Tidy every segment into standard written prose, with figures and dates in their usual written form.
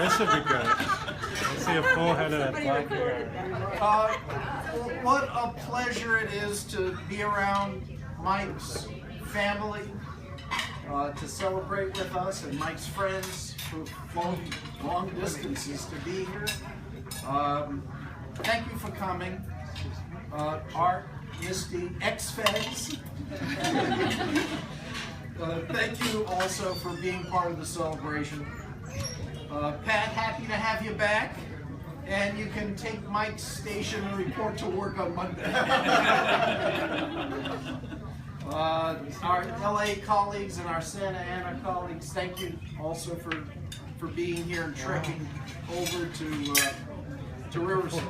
This should be good. I see a full head of that black hair. What a pleasure it is to be around Mike's family, to celebrate with us, and Mike's friends who've flown long distances to be here. Thank you for coming. Art, Misty, ex-feds. Thank you also for being part of the celebration. Pat, happy to have you back. And you can take Mike's station and report to work on Monday. Our LA colleagues and our Santa Ana colleagues, thank you also for being here and trekking over to Riverside.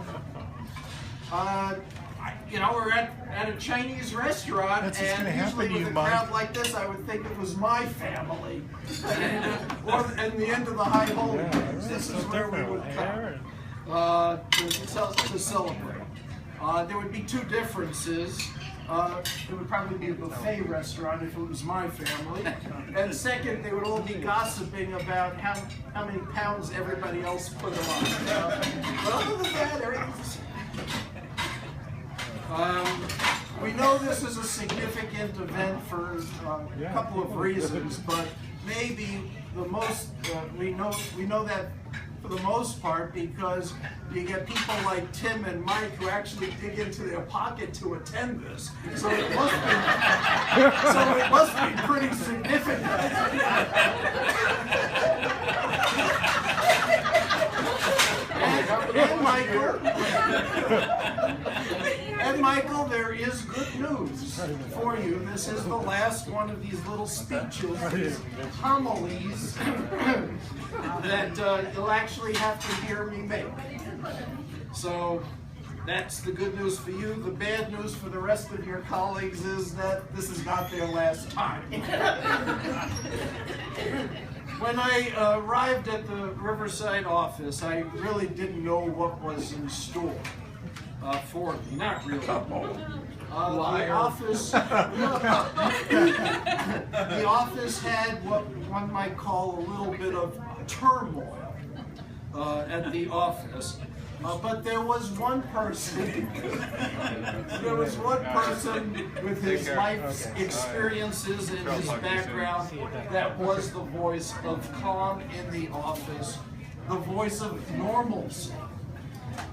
You know, we're at a Chinese restaurant, and usually with a crowd like this, I would think it was my family. Or at the end of the high holy days, this is where we would come to celebrate. There would be two differences. It would probably be a buffet restaurant if it was my family. And second, they would all be gossiping about how many pounds everybody else put on. But other than that, everything's... we know this is a significant event for a couple of reasons, but maybe the most, we know that for the most part because you get people like Tim and Mike who actually dig into their pocket to attend this. So it must be pretty significant. And Michael, there is good news for you. This is the last one of these little speeches, these homilies that you'll actually have to hear me make. So that's the good news for you. The bad news for the rest of your colleagues is that this is not their last time. When I arrived at the Riverside office, I really didn't know what was in store for me. Not really. The office had what one might call a little bit of turmoil at the office. But there was one person, with his life's experiences and his background that was the voice of calm in the office, the voice of normalcy,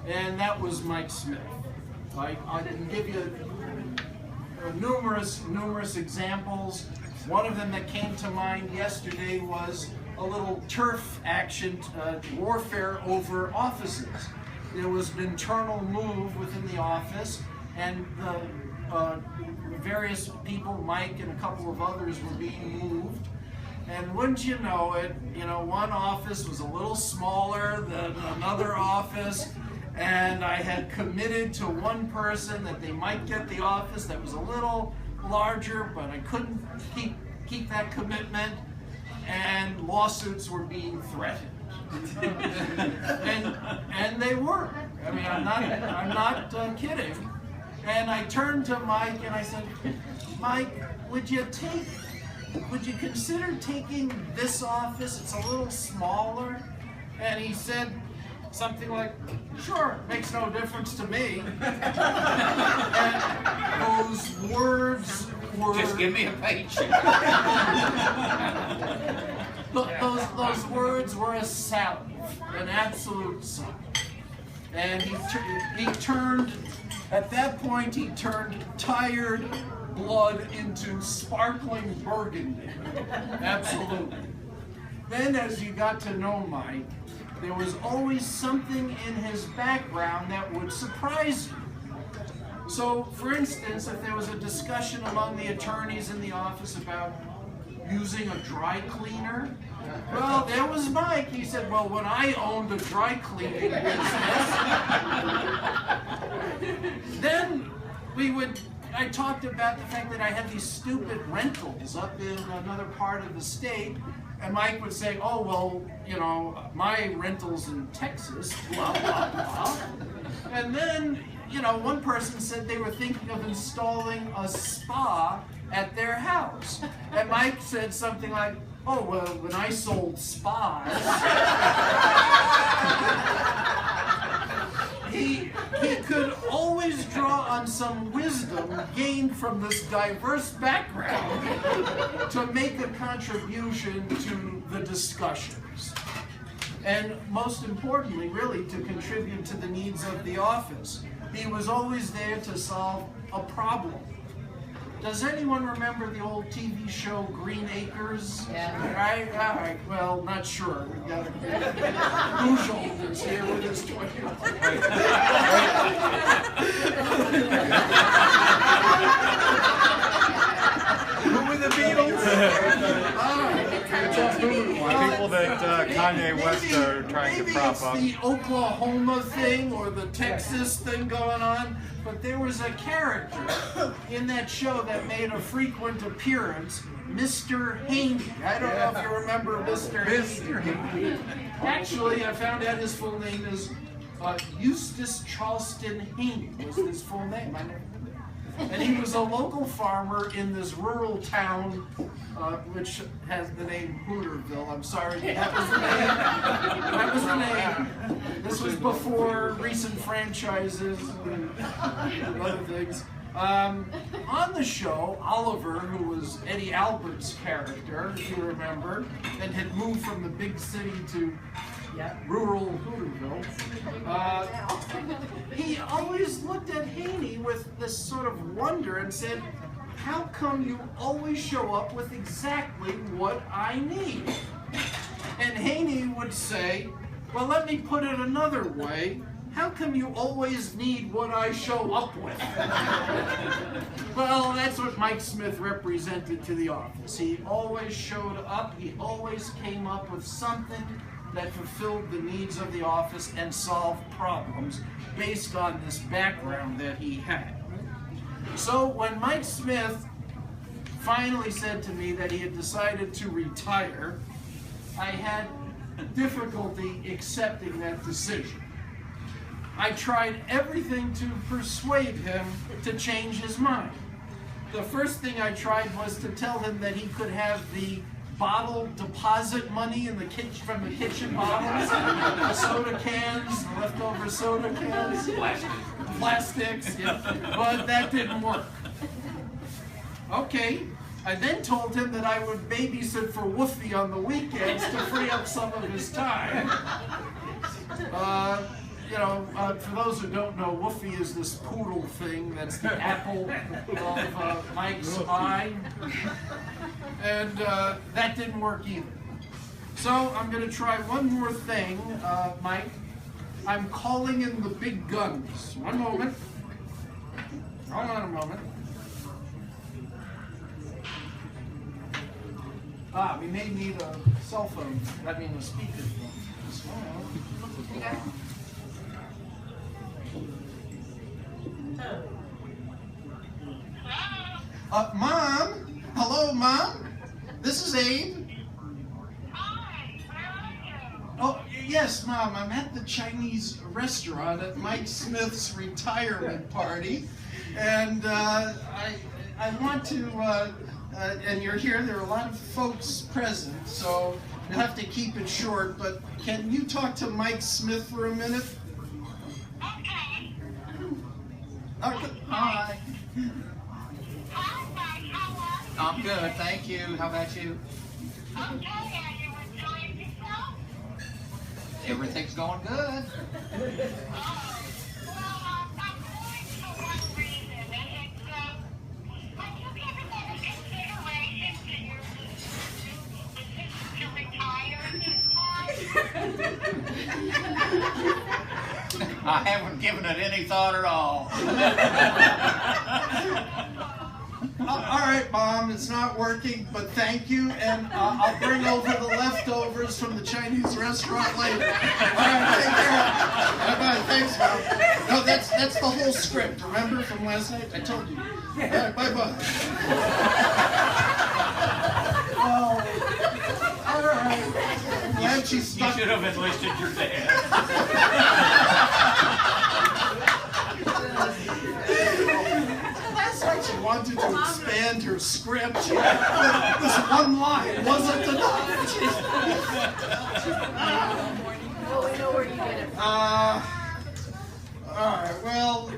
and that was Mike Smith. I can give you numerous examples. One of them that came to mind yesterday was a little turf action, warfare over offices. There was an internal move within the office, and the various people, Mike and a couple of others, were being moved. And wouldn't you know it, one office was a little smaller than another office, and I had committed to one person that they might get the office that was a little larger, but I couldn't keep that commitment, and lawsuits were being threatened. and they were. I mean, I'm not kidding. And I turned to Mike and I said, Mike, would you consider taking this office? It's a little smaller. And he said something like, sure, makes no difference to me. And those words were... Just give me a paycheck. Those words were a salve, an absolute salve. And he turned, at that point, he turned tired blood into sparkling burgundy. Absolutely. Then as you got to know Mike, there was always something in his background that would surprise you. So, for instance, if there was a discussion among the attorneys in the office about using a dry cleaner, well, there was Mike. He said, well, when I owned a dry cleaning business, then I talked about the fact that I had these stupid rentals up in another part of the state, and Mike would say, oh, well, my rentals in Texas, blah, blah, blah. And then, one person said they were thinking of installing a spa at their house. And Mike said something like, oh, well, when I sold spas. some wisdom gained from this diverse background to make a contribution to the discussions. And most importantly, really, to contribute to the needs of the office. He was always there to solve a problem. Does anyone remember the old TV show Green Acres? Yeah. Right? All right. Well, not sure. We got Bujold here with his 20. Who were the Beatles? People that Kanye West are trying to prop up. Maybe it's the Oklahoma thing or the Texas thing going on, but there was a character in that show that made a frequent appearance, Mr. Haney. I don't know if you remember Mr. Haney. Actually, I found out his full name is Eustace Charleston Haney was his full name. I never knew that. And he was a local farmer in this rural town, which has the name Hooterville. I'm sorry, that was the name. That was the name. This was before recent franchises and other things. On the show, Oliver, who was Eddie Albert's character, if you remember, and had moved from the big city to rural Hooterville, he always looked at Haney with this sort of wonder and said, "How come you always show up with exactly what I need?" And Haney would say, "Well, let me put it another way. How come you always need what I show up with?" Well, that's what Mike Smith represented to the office. He always showed up. He always came up with something that fulfilled the needs of the office and solved problems based on this background that he had. So when Mike Smith finally said to me that he had decided to retire, I had difficulty accepting that decision. I tried everything to persuade him to change his mind. The first thing I tried was to tell him that he could have the bottle deposit money in the kitchen from the kitchen bottles, the soda cans, the leftover soda cans, plastics, yeah. But that didn't work. Okay, I then told him that I would babysit for Woofy on the weekends to free up some of his time. For those who don't know, Woofy is this poodle thing that's the apple of Mike's eye. And that didn't work either. So I'm going to try one more thing, Mike. I'm calling in the big guns. One moment. Hold on a moment. We may need a cell phone. I mean, a speakerphone. Mom? Hello, Mom? This is Abe. Hi, where are you? Oh, yes, Mom. I'm at the Chinese restaurant at Mike Smith's retirement party. And I want to, and you're here, there are a lot of folks present, so you'll have to keep it short, but can you talk to Mike Smith for a minute? Okay. Okay. Hi. Hi, Mike. How are you? I'm good, thank you. How about you? Okay, are you enjoying yourself? Everything's going good. Well, I'm calling for one reason, and it's, have you given any consideration to your decision to retire at this time? I haven't given it any thought at all. All right, Mom, it's not working, but thank you, and I'll bring over the leftovers from the Chinese restaurant later. All right, take care. Bye-bye. Thanks, Mom. No, that's the whole script, remember, from last night? I told you. All right, bye-bye. Oh, all right. Glad she You stuck. should have enlisted your dad. Last night she wanted to expand her script. This one line wasn't enough. Oh, we know where you get it from. All All right, well,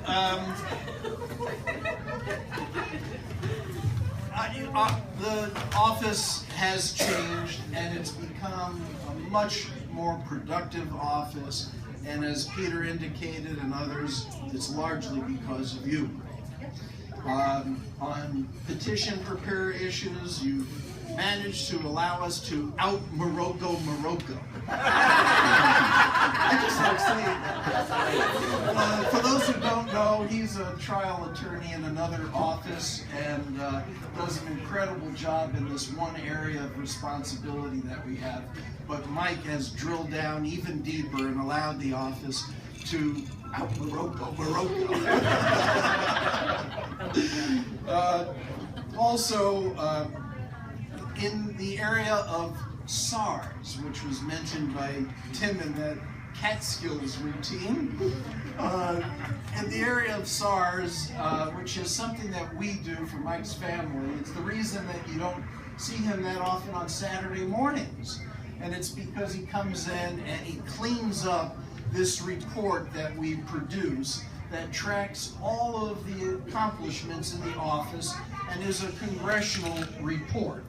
the office has changed and it's become a much more productive office. And as Peter indicated and others, it's largely because of you. On petition prepare issues, you managed to allow us to out-Morocco Morocco. I just like saying that. For those who don't know, he's a trial attorney in another office and does an incredible job in this one area of responsibility that we have. But Mike has drilled down even deeper and allowed the office to out-Morocco Morocco. Also, in the area of SARS, which was mentioned by Tim in that Catskills routine, in the area of SARS, which is something that we do for Mike's family, it's the reason that you don't see him that often on Saturday mornings. And it's because he comes in and he cleans up this report that we produce that tracks all of the accomplishments in the office and is a congressional report.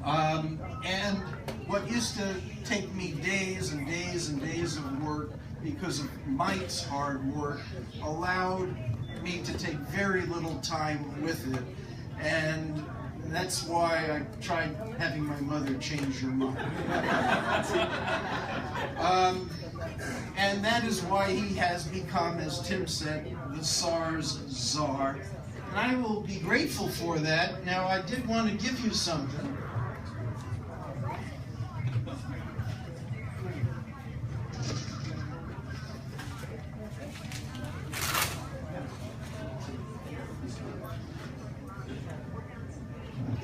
And what used to take me days and days and days of work because of Mike's hard work allowed me to take very little time with it. And that's why I tried having my mother change her mind. And that is why he has become, as Tim said, the SARS czar. And I will be grateful for that. Now, I did want to give you something.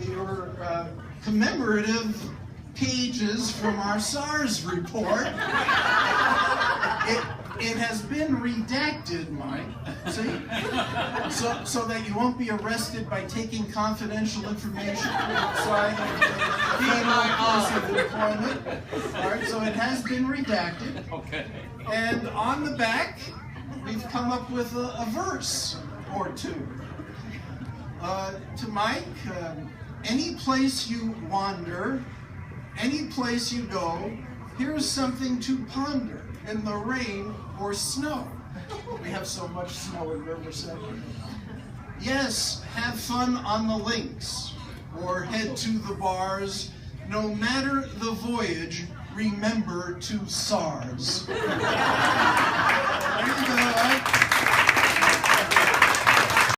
Your commemorative pages from our SARS report. It has been redacted, Mike, see? So that you won't be arrested by taking confidential information outside of the place of employment. All right, so it has been redacted. Okay. And on the back, we've come up with a verse or two. To Mike, any place you wander, any place you go, here's something to ponder in the rain or snow. We have so much snow in Riverside. Yes, have fun on the links or head to the bars. No matter the voyage, remember to SARS.